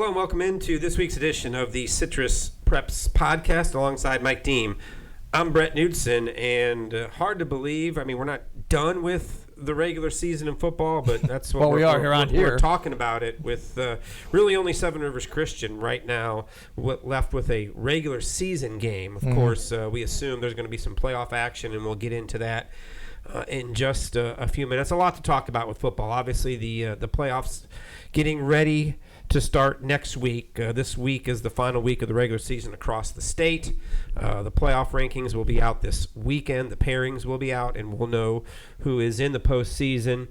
Hello and welcome into this week's edition of the Citrus Preps podcast alongside Mike Deem. I'm Brett Knudsen, and hard to believe, we're not done with the regular season in football, but that's what we're talking about it with really only Seven Rivers Christian right now left with a regular season game. Of course, we assume there's going to be some playoff action, and we'll get into that in just a few minutes. A lot to talk about with football. Obviously, the playoffs getting ready to start next week. This week is the final week of the regular season across the state. The playoff rankings will be out this weekend. The pairings will be out, and we'll know who is in the postseason.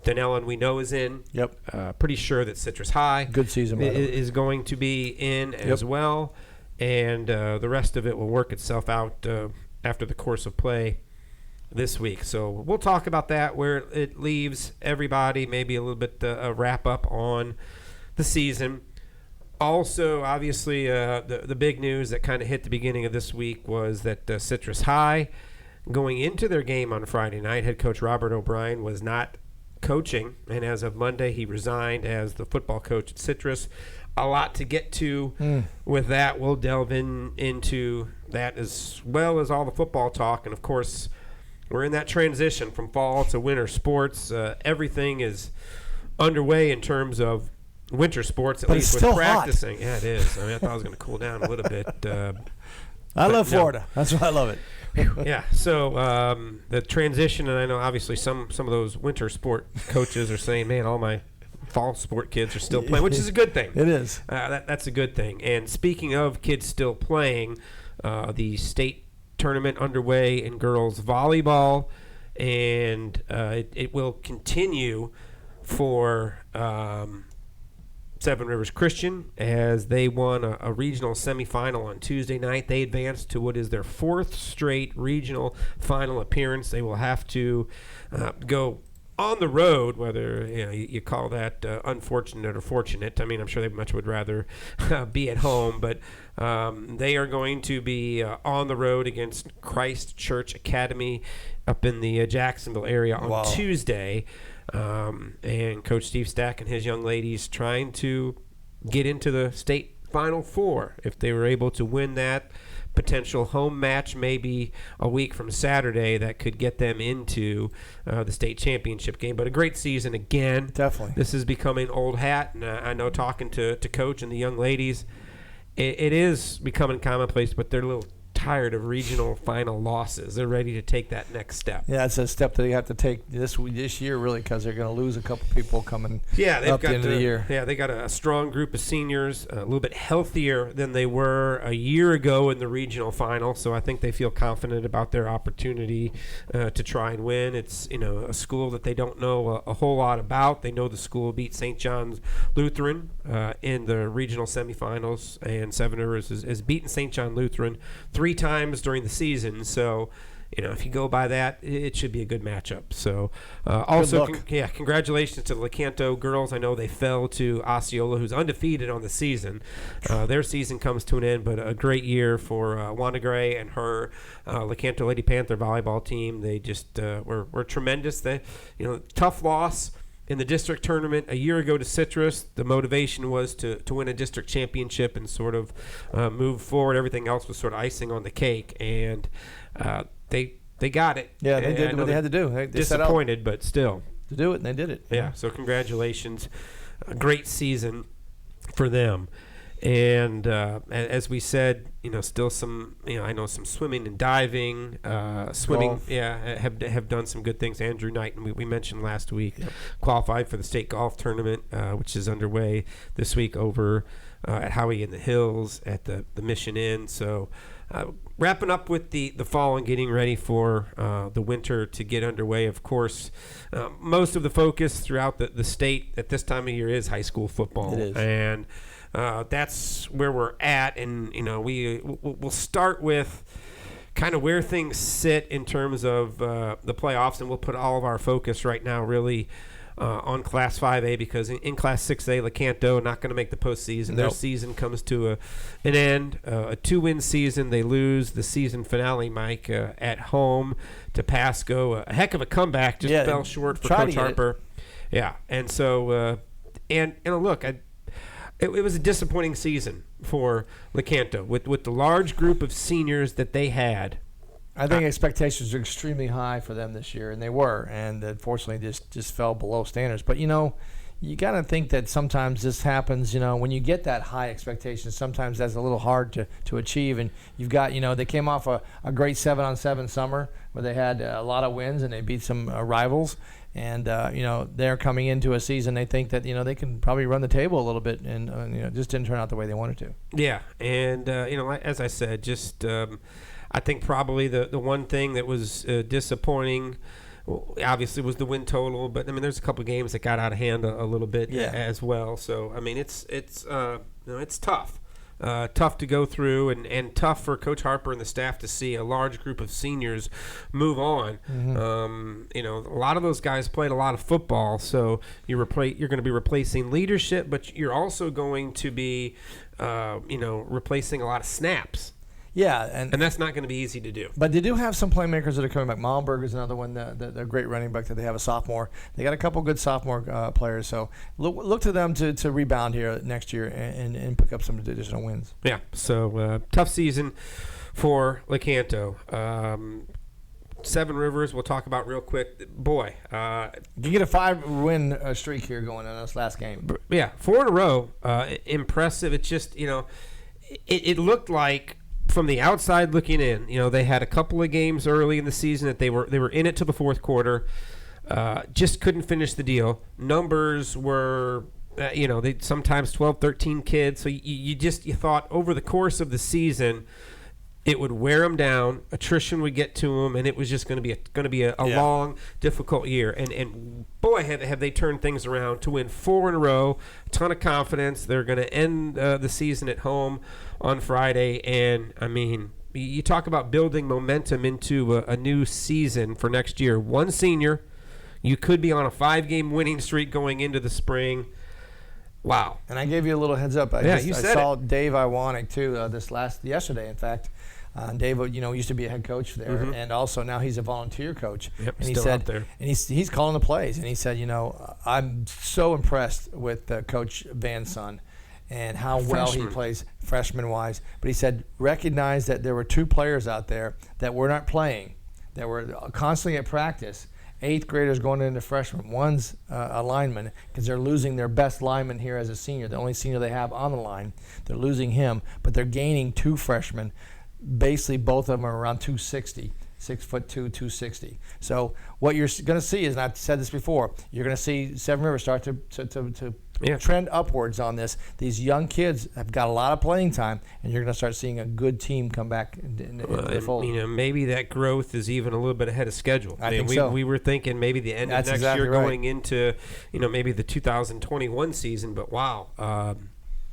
Dunellen, we know, is in. Yep. Pretty sure that Citrus High good season is going to be in as well. And the rest of it will work itself out after the course of play this week. So we'll talk about that, where it leaves everybody, maybe a little bit a wrap up on the season. Also, obviously, the big news that kind of hit the beginning of this week was that Citrus High, going into their game on Friday night, head coach Robert O'Brien was not coaching, and as of Monday, he resigned as the football coach at Citrus. A lot to get to with that. We'll delve into that as well as all the football talk, and of course, we're in that transition from fall to winter sports. Everything is underway in terms of winter sports, at least with practicing. Hot. Yeah, it is. I thought it was going to cool down a little bit. I love Florida. That's why I love it. Yeah. So the transition, and I know obviously some of those winter sport coaches are saying, "Man, all my fall sport kids are still playing," which is a good thing. It is. That's a good thing. And speaking of kids still playing, the state tournament underway in girls volleyball, and it will continue for Seven Rivers Christian as they won a regional semifinal on Tuesday night. They advanced to what is their fourth straight regional final appearance. They will have to go on the road, whether you call that unfortunate or fortunate. I'm sure they much would rather be at home, but they are going to be on the road against Christ Church Academy up in the Jacksonville area on Tuesday. And Coach Steve Stack and his young ladies trying to get into the state Final Four. If they were able to win that potential home match maybe a week from Saturday, that could get them into the state championship game. But a great season again. Definitely. This is becoming old hat, and I know talking to Coach and the young ladies, it is becoming commonplace, but they're a little tired of regional final losses. They're ready to take that next step. Yeah, it's a step that you have to take this year, really, because they're going to lose a couple people coming up the end of the year. Yeah, they got a strong group of seniors, a little bit healthier than they were a year ago in the regional final, so I think they feel confident about their opportunity to try and win. It's a school that they don't know a whole lot about. They know the school beat St. John's Lutheran in the regional semifinals, and Seven Rivers has beaten St. John Lutheran 3 times during the season, so if you go by that, it should be a good matchup. So also congratulations to the Lecanto girls. I know they fell to Osceola, who's undefeated on the season. Their season comes to an end, but a great year for Wanda Gray and her Lecanto Lady Panther volleyball team. They just were tremendous. They tough loss in the district tournament a year ago to Citrus. The motivation was to win a district championship and sort of move forward. Everything else was sort of icing on the cake, and they got it. Yeah, they did what they had to do. They disappointed, but still. To do it, and they did it. Yeah, so congratulations. A great season for them. And as we said, still some, I know some swimming and diving, swimming, golf. have done some good things. Andrew Knight, and we mentioned last week, qualified for the state golf tournament, which is underway this week over at Howie in the Hills at the Mission Inn. So wrapping up with the fall and getting ready for the winter to get underway. Of course, most of the focus throughout the state at this time of year is high school football. It is. And that's where we're at, and we'll start with kind of where things sit in terms of the playoffs, and we'll put all of our focus right now really on Class 5A, because in Class 6A, Lecanto not going to make the postseason. Their season comes to an end. A 2-win season. They lose the season finale, Mike, at home to Pasco. A heck of a comeback. Just fell short for Coach Harper. Yeah, and so and look, it was a disappointing season for Lecanto with the large group of seniors that they had. I think expectations are extremely high for them this year, and they were, and unfortunately just fell below standards. But, you got to think that sometimes this happens, when you get that high expectation, sometimes that's a little hard to achieve. And you've got, they came off a great 7-on-7 summer where they had a lot of wins and they beat some rivals. And, they're coming into a season, they think that, they can probably run the table a little bit and, just didn't turn out the way they wanted to. Yeah. And, as I said, just I think probably the one thing that was disappointing obviously was the win total, but there's a couple of games that got out of hand a little bit as well. So it's tough, tough to go through, and tough for Coach Harper and the staff to see a large group of seniors move on. Mm-hmm. A lot of those guys played a lot of football, so you're going to be replacing leadership, but you're also going to be replacing a lot of snaps. Yeah, and that's not going to be easy to do. But they do have some playmakers that are coming back. Malmberg is another one, the great running back that they have, a sophomore. They got a couple good sophomore players, so look to them to rebound here next year and pick up some additional wins. Yeah, so tough season for Lecanto. Seven Rivers, we'll talk about real quick. Boy, you get a 5-win streak here going on this last game. Yeah, 4 in a row. Impressive. It's just it looked like, from the outside looking in, they had a couple of games early in the season that they were in it to the fourth quarter, just couldn't finish the deal. Numbers were, they sometimes 12, 13 kids. So you thought over the course of the season, it would wear them down. Attrition would get to them, and it was just going to be a long, difficult year. And boy, have they turned things around to win 4 in a row. A ton of confidence. They're going to end the season at home on Friday. And you talk about building momentum into a new season for next year. One senior, you could be on a 5-game winning streak going into the spring. Wow. And I gave you a little heads up. I saw Dave Iwanek too yesterday, in fact. Dave, used to be a head coach there, mm-hmm. and also now he's a volunteer coach. Yep, and he still said, out there. And he's calling the plays, and he said, I'm so impressed with Coach Van Son and how well he plays freshman-wise. But he said, recognize that there were 2 players out there that were not playing, that were constantly at practice. 8th graders going into freshmen. One's a lineman, because they're losing their best lineman here as a senior, the only senior they have on the line. They're losing him, but they're gaining 2 freshmen. Basically, both of them are around 260, 6'2", 260. So what you're going to see is, and I've said this before, you're going to see Seven Rivers start to trend upwards on this. These young kids have got a lot of playing time, and you're going to start seeing a good team come back in the fold. Maybe that growth is even a little bit ahead of schedule. I think so. We were thinking maybe the end of next year going into, maybe the 2021 season. But wow.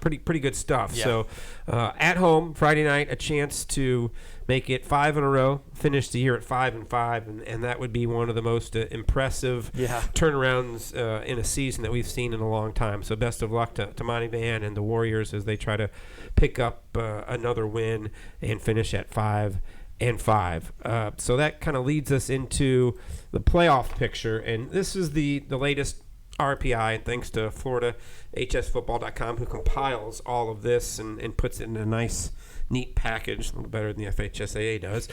Pretty good stuff. Yeah. So at home Friday night, a chance to make it 5 in a row, finish the year at 5-5, and that would be one of the most impressive turnarounds in a season that we've seen in a long time. So best of luck to Monty Van and the Warriors as they try to pick up another win and finish at 5-5. So that kind of leads us into the playoff picture, and this is the latest RPI, and thanks to FloridaHSFootball.com, who compiles all of this and puts it in a nice, neat package, a little better than the FHSAA does.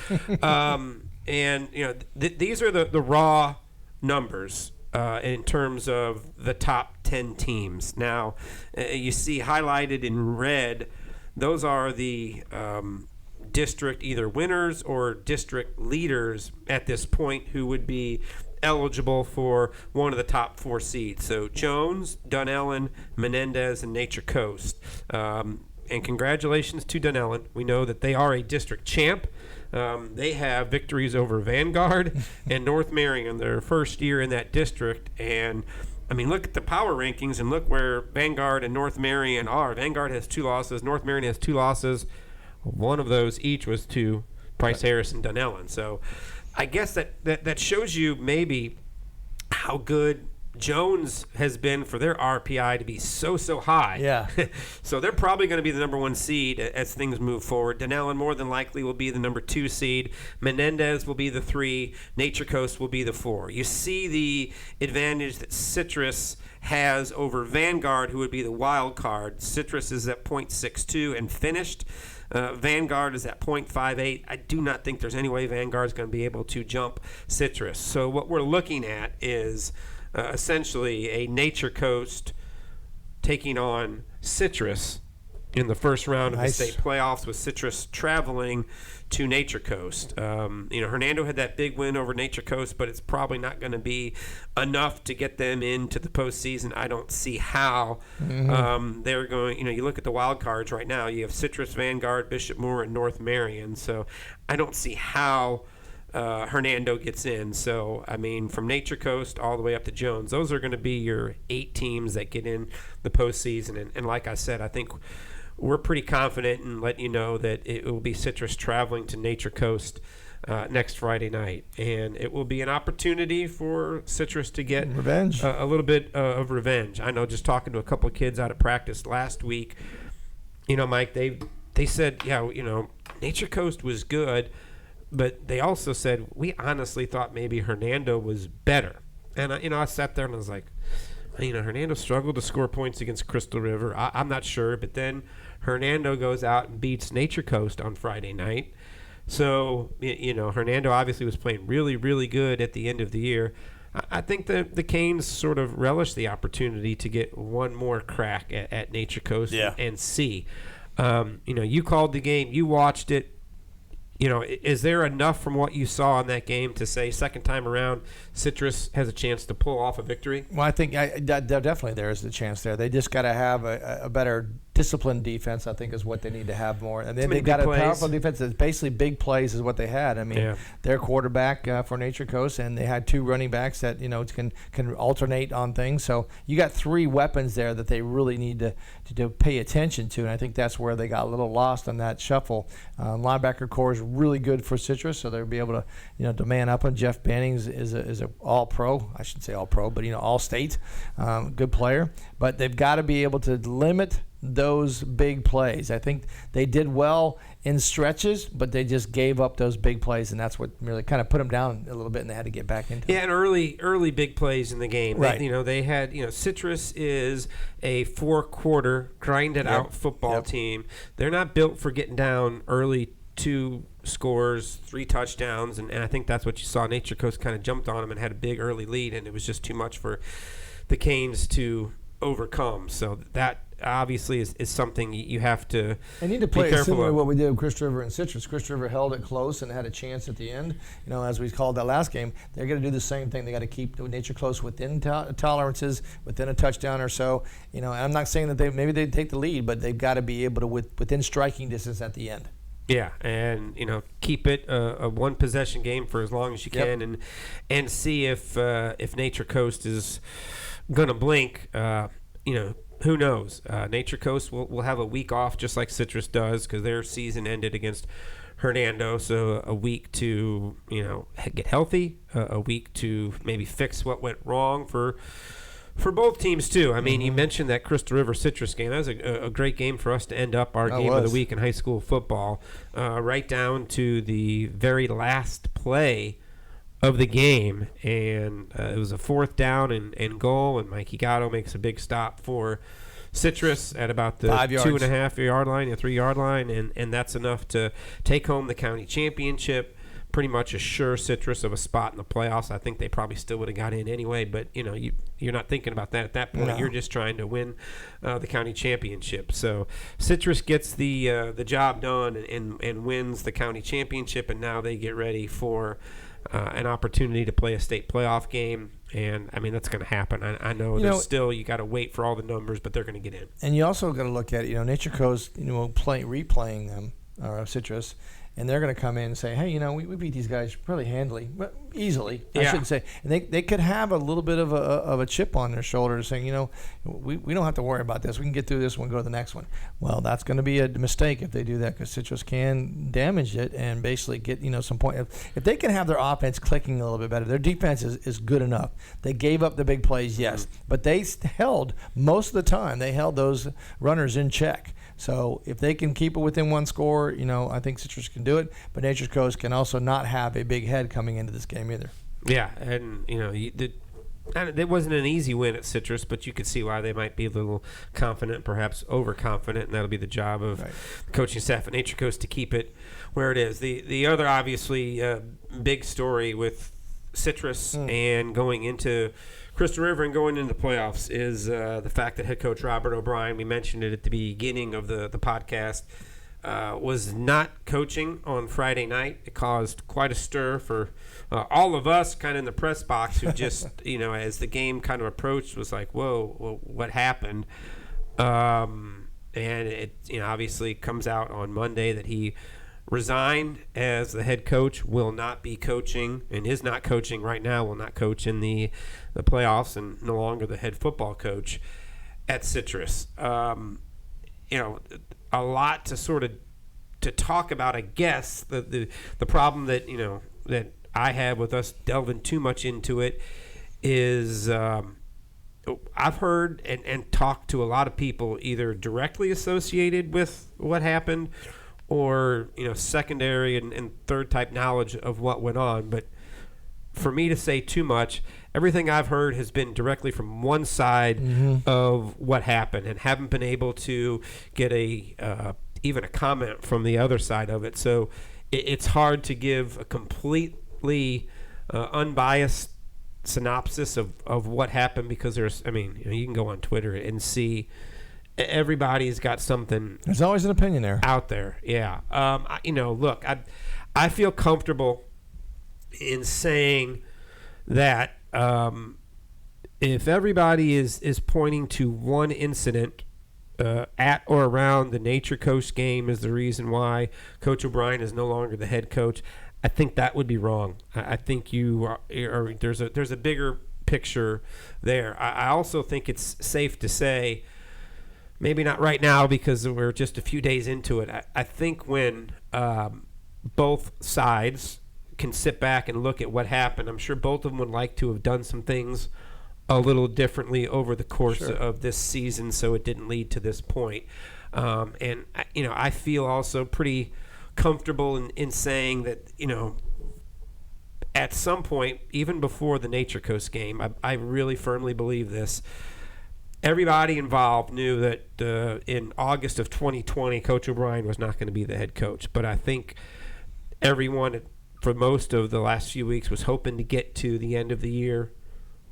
These are the raw numbers in terms of the top 10 teams. Now, you see highlighted in red, those are the district either winners or district leaders at this point who would be eligible for one of the top 4 seeds. So Jones, Dunellen, Menendez, and Nature Coast. And congratulations to Dunellen. We know that they are a district champ. They have victories over Vanguard and North Marion their first year in that district. And look at the power rankings and look where Vanguard and North Marion are. Vanguard has 2 losses. North Marion has 2 losses. One of those each was to Price Harris and Dunellen. So I guess that shows you maybe how good Jones has been for their RPI to be so high. Yeah. So they're probably going to be the number 1 seed as things move forward. Denellen more than likely will be the number 2 seed. Menendez will be the 3. Nature Coast will be the 4. You see the advantage that Citrus has over Vanguard, who would be the wild card. Citrus is at .62 and finished. Vanguard is at .58. I do not think there's any way Vanguard is going to be able to jump Citrus. So what we're looking at is essentially a Nature Coast taking on Citrus in the first round of the state playoffs, with Citrus traveling to Nature Coast. Hernando had that big win over Nature Coast, but it's probably not going to be enough to get them into the postseason. I don't see how they're going. You look at the wild cards right now. You have Citrus, Vanguard, Bishop Moore, and North Marion. So I don't see how Hernando gets in. So, from Nature Coast all the way up to Jones, those are going to be your 8 teams that get in the postseason. And like I said, I think we're pretty confident in letting you know that it will be Citrus traveling to Nature Coast next Friday night. And it will be an opportunity for Citrus to get revenge, a little bit of revenge. I know, just talking to a couple of kids out at practice last week, Mike, they said, Nature Coast was good, but they also said, we honestly thought maybe Hernando was better. And, I sat there and I was like, Hernando struggled to score points against Crystal River. I'm not sure. But then Hernando goes out and beats Nature Coast on Friday night. So, Hernando obviously was playing really, really good at the end of the year. I think the Canes sort of relish the opportunity to get one more crack at Nature Coast and see. You called the game. You watched it. Is there enough from what you saw in that game to say second time around Citrus has a chance to pull off a victory? Well, I think definitely there is a chance there. They just got to have a better disciplined defense, I think, is what they need to have more. And then they've got a powerful defense that's basically big plays is what they had. Their quarterback for Nature Coast, and they had 2 running backs that, can alternate on things. So you got 3 weapons there that they really need to pay attention to, and I think that's where they got a little lost on that shuffle. Linebacker core is really good for Citrus, so they'll be able to man up on. Jeff Bannings is a all-pro. I shouldn't say all-pro, but all-state, good player. But they've got to be able to limit those big plays. I think they did well in stretches, but they just gave up those big plays, and that's what really kind of put them down a little bit, and they had to get back into it. Yeah, and early big plays in the game. Right. They had, Citrus is a 4-quarter grind-it-out football team. They're not built for getting down early 2 scores, 3 touchdowns, and I think that's what you saw. Nature Coast kind of jumped on them and had a big early lead, and it was just too much for the Canes to overcome. So that obviously is something you have to They need to play similar to what we did with Crystal River and Citrus. Crystal River held it close and had a chance at the end. As we called that last game, they're going to do the same thing. They got to keep Nature Close within tolerances, within a touchdown or so. I'm not saying that maybe they take the lead, but they've got to be able to within striking distance at the end. Yeah, and keep it a 1-possession game for as long as you can, and see if Nature Coast is going to blink. Who knows? Nature Coast will have a week off just like Citrus does because their season ended against Hernando. So a week to get healthy, a week to maybe fix what went wrong for both teams too. You mentioned that Crystal River Citrus game. That was a great game for us to end up our game of the week in high school football, right down to the very last play of the game, and it was a 4th down and goal, and Mikey Gatto makes a big stop for Citrus at about the 2.5-yard line, 3-yard line, and that's enough to take home the county championship. Pretty much assure Citrus of a spot in the playoffs. I think they probably still would have got in anyway, but you're not thinking about that at that point. No. You're just trying to win the county championship. So Citrus gets the job done and wins the county championship, and now they get ready for an opportunity to play a state playoff game, and that's going to happen. I know there's still, you got to wait for all the numbers, but they're going to get in. And you also got to look at Nature Coast, replaying them, or Citrus, and they're going to come in and say, hey, we beat these guys really handily. But easily. I Yeah. shouldn't say. And they could have a little bit of a chip on their shoulder saying, we don't have to worry about this. We can get through this one, go to the next one. Well, that's going to be a mistake if they do that, because Citrus can damage it and basically get some point. If they can have their offense clicking a little bit better, their defense is good enough. They gave up the big plays, yes, but they held most of the time. They held those runners in check. So if they can keep it within one score, I think Citrus can do it. But Nature's Coast can also not have a big head coming into this game either. Yeah, and it wasn't an easy win at Citrus, but you could see why they might be a little confident, perhaps overconfident, and that'll be the job of the coaching staff at Nature Coast to keep it where it is. The other obviously big story with Citrus and going into Crystal River and going into the playoffs is the fact that head coach Robert O'Brien, we mentioned it at the beginning of the podcast, was not coaching on Friday night. It caused quite a stir for all of us kind of in the press box who just, as the game kind of approached, was like, whoa, what happened? And it obviously comes out on Monday that he resigned as the head coach, will not be coaching, and is not coaching right now, will not coach in the playoffs, and no longer the head football coach at Citrus. A lot to sort of to talk about, I guess. The problem that that I have with us delving too much into it is I've heard and talked to a lot of people either directly associated with what happened or secondary and third type knowledge of what went on. But for me to say too much, everything I've heard has been directly from one side of what happened, and haven't been able to get even a comment from the other side of it. So it's hard to give a completely unbiased synopsis of what happened, because you can go on Twitter and see everybody's got something. There's always an opinion there out there. Yeah. Look, I feel comfortable in saying that if everybody is pointing to one incident at or around the Nature Coast game as the reason why Coach O'Brien is no longer the head coach, I think that would be wrong. I think there's a bigger picture there. I also think it's safe to say, maybe not right now because we're just a few days into it, I think when both sides can sit back and look at what happened, I'm sure both of them would like to have done some things a little differently over the course of this season, so it didn't lead to this point. And I feel also pretty comfortable in saying that at some point, even before the Nature Coast game, I really firmly believe this. Everybody involved knew that in August of 2020, Coach O'Brien was not going to be the head coach. But I think everyone, for most of the last few weeks, was hoping to get to the end of the year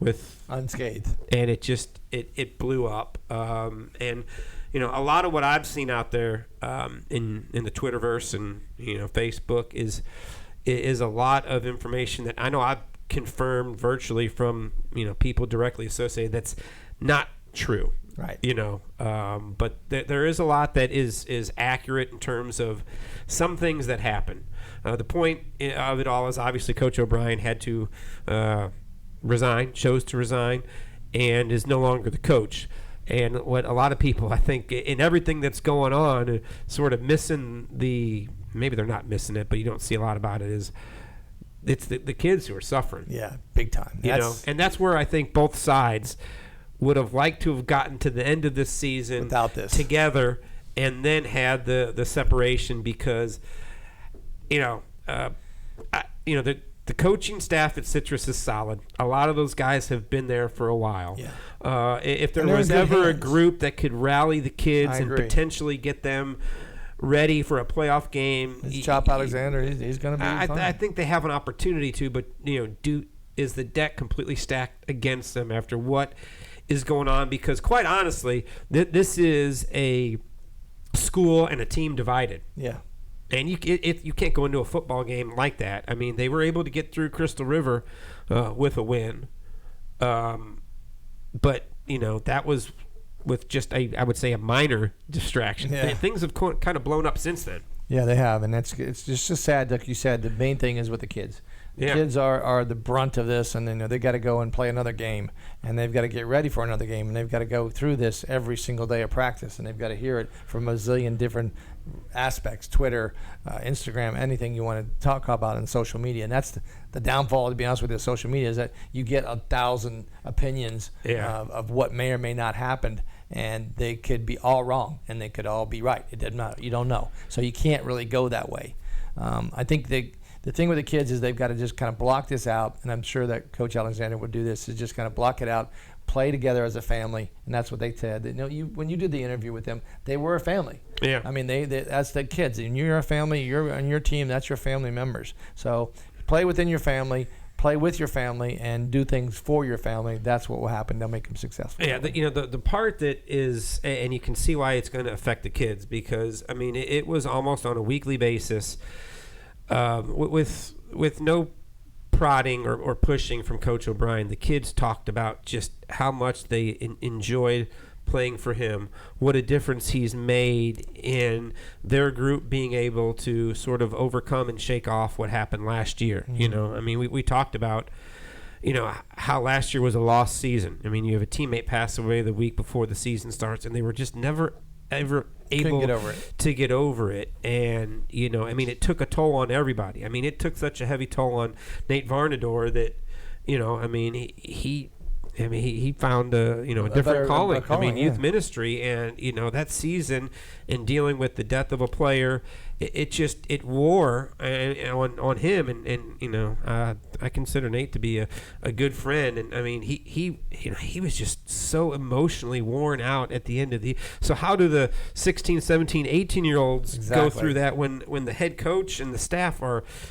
with unscathed, and it blew up. And a lot of what I've seen out there in the Twitterverse and Facebook is a lot of information that I know I've confirmed virtually from people directly associated that's not true. Right. But there is a lot that is accurate in terms of some things that happen. The point of it all is obviously Coach O'Brien had to chose to resign, and is no longer the coach. And what a lot of people, I think, in everything that's going on, sort of missing maybe they're not missing it, but you don't see a lot about it, is it's the kids who are suffering. Yeah, big time. And that's where I think both sides would have liked to have gotten to the end of this season without this together, and then had the separation, because the coaching staff at Citrus is solid. A lot of those guys have been there for a while. Yeah. If there was ever a group that could rally the kids and potentially get them ready for a playoff game, it's Chop Alexander. He's going to be fine. I think they have an opportunity to, but is the deck completely stacked against them after what is going on? Because quite honestly, this is a school and a team divided. Yeah. And you can't go into a football game like that. I mean, they were able to get through Crystal River with a win. But, that was with just I would say a minor distraction. Yeah. Things have kind of blown up since then. Yeah, they have. And it's just sad, like you said, the main thing is with the kids. Yeah. Kids are the brunt of this, and they got to go and play another game, and they've got to get ready for another game, and they've got to go through this every single day of practice, and they've got to hear it from a zillion different aspects, Twitter, Instagram, anything you want to talk about in social media. And that's the downfall, to be honest with you, of social media, is that you get 1,000 opinions of what may or may not happen, and they could be all wrong, and they could all be right. It doesn't matter. You don't know. So you can't really go that way. I think the thing with the kids is they've got to just kind of block this out, and I'm sure that Coach Alexander would do this, is just kind of block it out, play together as a family, and that's what they said. When you did the interview with them, they were a family. Yeah. I mean, that's the kids, and you're a family. You're on your team. That's your family members. So play within your family, play with your family, and do things for your family. That's what will happen. They'll make them successful. Yeah, the part that is, and you can see why it's going to affect the kids, because I mean it was almost on a weekly basis, with no prodding or pushing from Coach O'Brien. The kids talked about just how much they enjoyed playing for him, what a difference he's made in their group being able to sort of overcome and shake off what happened last year. Mm-hmm. I mean, we talked about, how last year was a lost season. I mean, you have a teammate pass away the week before the season starts, and they were just never, ever able to get over it. And, it took a toll on everybody. I mean, it took such a heavy toll on Nate Varnador that, he found a different calling. Youth ministry, and that season and dealing with the death of a player, it wore on him, and I consider Nate to be a good friend, and I mean he was just so emotionally worn out at the end of the. So how do the 16, 17, 18-year-olds go through that when the head coach and the staff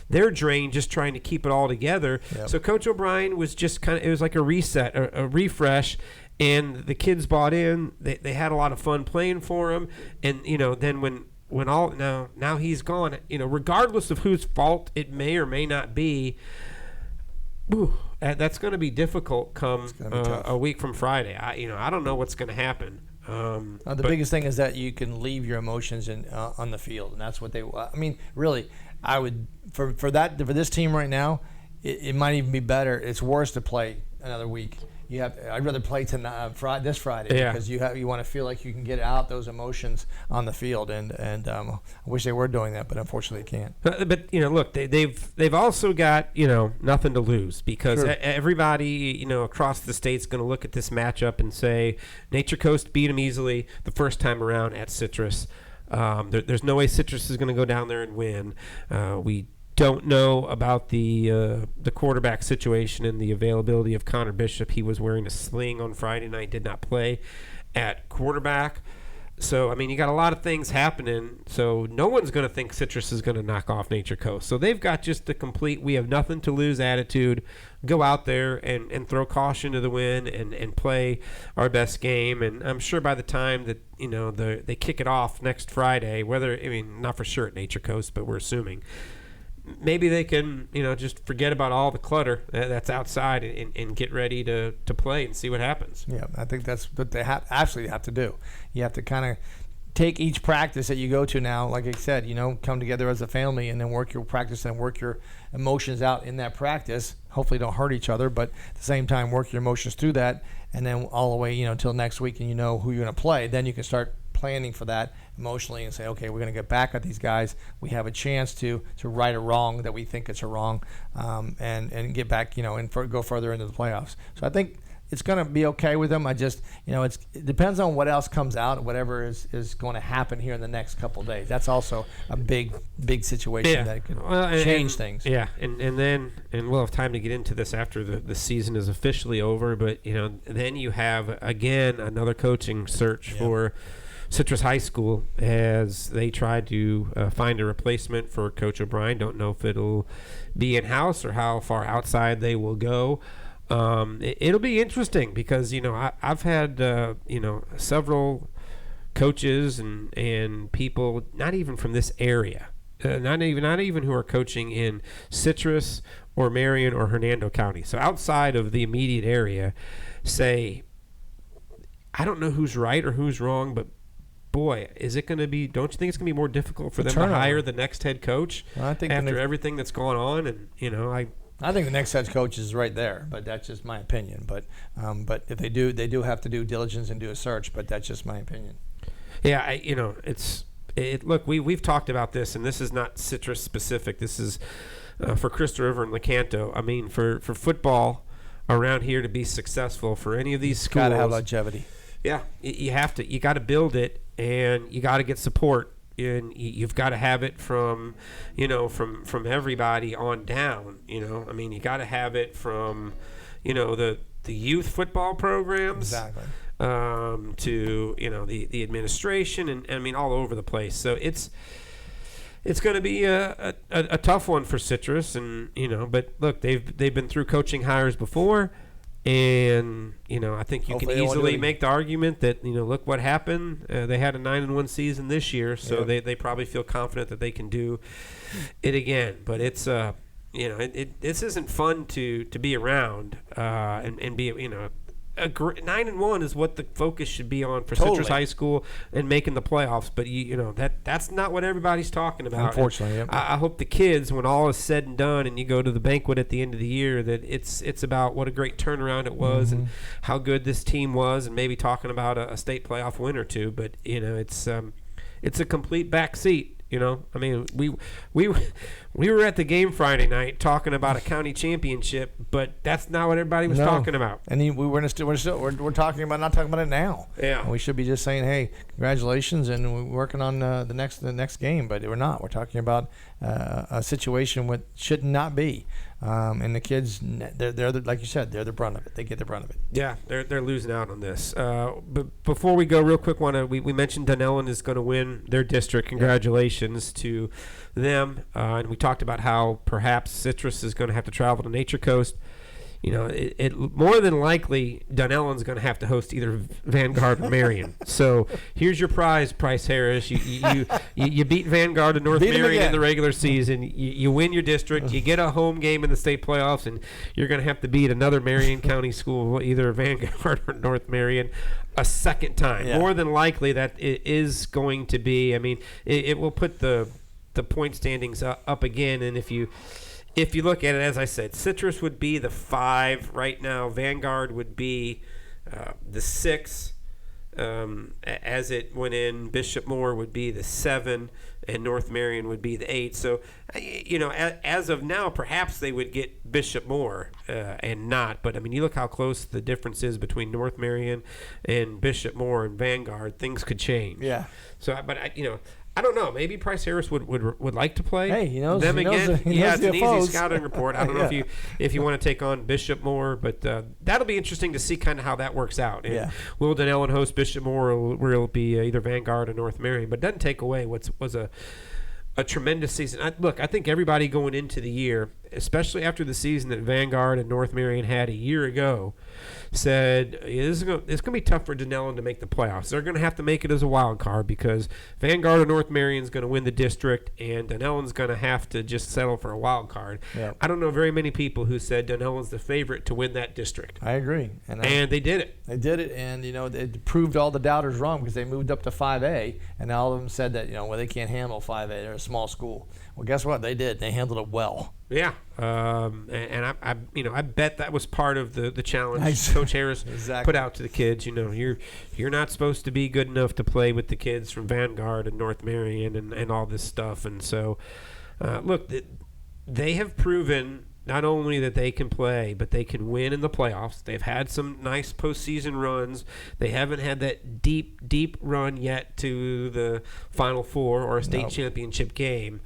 they're drained just trying to keep it all together? Yep. So Coach O'Brien was just it was like a reset, a refresh. And the kids bought in. They had a lot of fun playing for him. And then when all now he's gone. Regardless of whose fault it may or may not be, that's going to be difficult come a week from Friday. I don't know what's going to happen. The biggest thing is that you can leave your emotions on the field, and that's what they. I mean, really, I would for this team right now, it might even be better. It's worse to play another week. I'd rather play this Friday because you want to feel like you can get out those emotions on the field, and I wish they were doing that, but unfortunately they can't. But look, they've also got nothing to lose, because everybody across the state's going to look at this matchup and say Nature Coast beat them easily the first time around at Citrus. There's no way Citrus is going to go down there and win. We don't know about the quarterback situation and the availability of Connor Bishop. He was wearing a sling on Friday night, did not play at quarterback. So, I mean, you got a lot of things happening. So no one's going to think Citrus is going to knock off Nature Coast. So they've got just the complete we have nothing to lose attitude. Go out there and throw caution to the wind and play our best game. And I'm sure by the time that, they kick it off next Friday, not for sure at Nature Coast, but we're assuming, maybe they can, just forget about all the clutter that's outside and get ready to play and see what happens. Yeah, I think that's what they absolutely have to do. You have to kind of take each practice that you go to now, like I said, come together as a family and then work your practice and work your emotions out in that practice. Hopefully don't hurt each other, but at the same time work your emotions through that, and then all the way, until next week, and who you're going to play. Then you can start planning for that emotionally and say, okay, we're going to get back at these guys. We have a chance to right a wrong that we think it's a wrong, and get back, and go further into the playoffs. So I think it's going to be okay with them. I just, it depends on what else comes out, whatever is going to happen here in the next couple of days. That's also a big situation that could change things. Yeah, and we'll have time to get into this after the season is officially over. But then you have again another coaching search for Citrus High School as they try to find a replacement for Coach O'Brien. Don't know if it'll be in-house or how far outside they will go. It'll be interesting because, I've had, several coaches and people, not even from this area, not even who are coaching in Citrus or Marion or Hernando County. So outside of the immediate area, say, I don't know who's right or who's wrong, but boy, is it going to be? Don't you think it's going to be more difficult for them to hire the next head coach I think after everything that's gone on? And I think the next head coach is right there, but that's just my opinion. But if they do have to do diligence and do a search. But that's just my opinion. Yeah, look, we've talked about this, and this is not Citrus specific. This is for Crystal River and Lecanto. I mean, for football around here to be successful for any of these schools, Got to have longevity. Yeah, you have to. You got to build it, and you got to get support, and you've got to have it from everybody on down. I mean, you got to have it from, the youth football programs. Exactly. To the administration, and I mean all over the place. So it's going to be a tough one for Citrus, and but look, they've been through coaching hires before, and I think you Hopefully can they won't do easily it make the argument that look what happened. They had a 9-1 season this year, so Yep. they probably feel confident that they can do it again. But it's this isn't fun to be around and be 9-1 is what the focus should be on for Totally. Citrus High School and making the playoffs. But that's not what everybody's talking about. Unfortunately, yep. I hope the kids, when all is said and done, and you go to the banquet at the end of the year, that it's about what a great turnaround it was and how good this team was, and maybe talking about a state playoff win or two. But it's a complete backseat. I mean, we were at the game Friday night talking about a county championship, but that's not what everybody was talking about. And we're talking about not talking about it now. Yeah. And we should be just saying, hey, congratulations, and we're working on the next game. But we're not. We're talking about a situation what should not be. And the kids, they're like you said, they're the brunt of it. They get the brunt of it. Yeah, they're losing out on this. But before we go, real quick, we mentioned Dunellen is going to win their district. Congratulations to them. And we talked about how perhaps Citrus is going to have to travel to Nature Coast. It more than likely Dunellen's going to have to host either Vanguard or Marion. So here's your prize, Price Harris. You beat Vanguard and North Marion in the regular season. You win your district. You get a home game in the state playoffs, and you're going to have to beat another Marion County school, either Vanguard or North Marion, a second time. Yeah. More than likely that it is going to be. I mean, it will put the point standings up again, and if you look at it, as I said, Citrus would be the 5 right now. Vanguard would be the 6 as it went in. Bishop Moore would be the 7, and North Marion would be the 8. So, as of now, perhaps they would get Bishop Moore and not. But, I mean, you look how close the difference is between North Marion and Bishop Moore and Vanguard. Things could change. Yeah. So, but, I don't know. Maybe Price Harris would like to play. Hey, he knows them he knows again. the- he knows It's the an easy opposed. scouting report. I don't know if you want to take on Bishop Moore, but that'll be interesting to see kind of how that works out. And Yeah. will Dunellen host Bishop Moore, or will it be either Vanguard or North Marion? But it doesn't take away what was a tremendous season. I think everybody going into the year, especially after the season that Vanguard and North Marion had a year ago, said it's going to be tough for Dunellen to make the playoffs. They're going to have to make it as a wild card because Vanguard or North Marion is going to win the district, and Dunellen's going to have to just settle for a wild card. Yep. I don't know very many people who said Dunellen's the favorite to win that district. I agree. And they did it. they did it, and it proved all the doubters wrong because they moved up to 5A, and all of them said that they can't handle 5A. They're a small school. Well, guess what? They did. They handled it well. Yeah, and I bet that was part of the challenge Nice. Coach Harris Exactly. put out to the kids. You're not supposed to be good enough to play with the kids from Vanguard and North Marion and all this stuff. And so, look, they have proven not only that they can play, but they can win in the playoffs. They've had some nice postseason runs. They haven't had that deep run yet to the Final Four or a state championship game,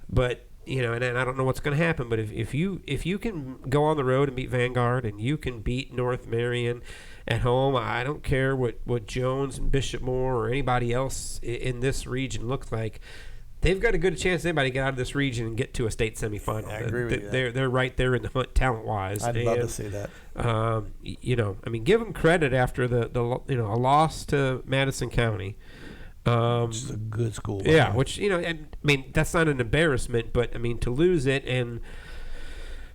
but. And I don't know what's going to happen, but if you can go on the road and beat Vanguard and you can beat North Marion at home, I don't care what Jones and Bishop Moore or anybody else in this region looks like. They've got a good chance of anybody get out of this region and get to a state semifinal. I agree with you. They're right there in the hunt talent-wise. I'd love to see that. Give them credit after the a loss to Madison County. Which is a good school. Yeah, which that's not an embarrassment, but to lose it and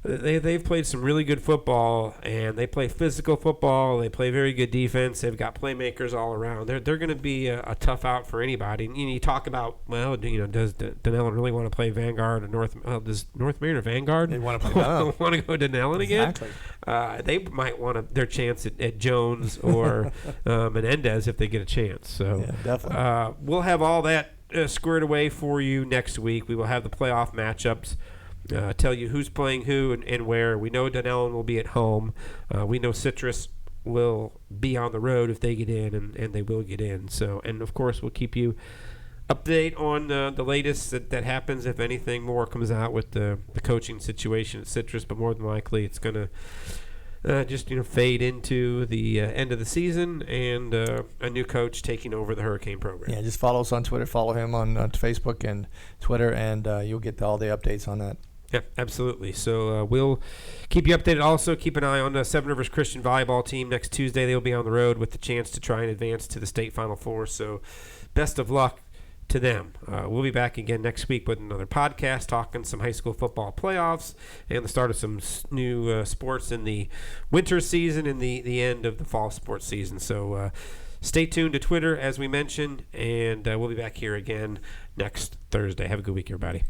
they've played some really good football, and they play physical football. They play very good defense. They've got playmakers all around. They're going to be a tough out for anybody. And you talk about, well, does Dunellen really want to play Vanguard or does North Main or Vanguard? They want to play Dunellen. Want to go Dunellen again? Exactly. They might want their chance at Jones or Menendez if they get a chance. So yeah, definitely. We'll have all that squared away for you next week. We will have the playoff matchups. Tell you who's playing who and where. We know Dunellen will be at home. We know Citrus will be on the road if they get in, and they will get in. So, and of course, we'll keep you update on the latest that happens if anything more comes out with the coaching situation at Citrus. But more than likely, it's going to just fade into the end of the season and a new coach taking over the Hurricane program. Yeah, just follow us on Twitter. Follow him on Facebook and Twitter, and you'll get all the updates on that. Yeah, absolutely. So we'll keep you updated. Also, keep an eye on the Seven Rivers Christian volleyball team. Next Tuesday, they'll be on the road with the chance to try and advance to the state Final Four. So best of luck to them. We'll be back again next week with another podcast talking some high school football playoffs and the start of some new sports in the winter season and the end of the fall sports season. So stay tuned to Twitter, as we mentioned, and we'll be back here again next Thursday. Have a good week, everybody.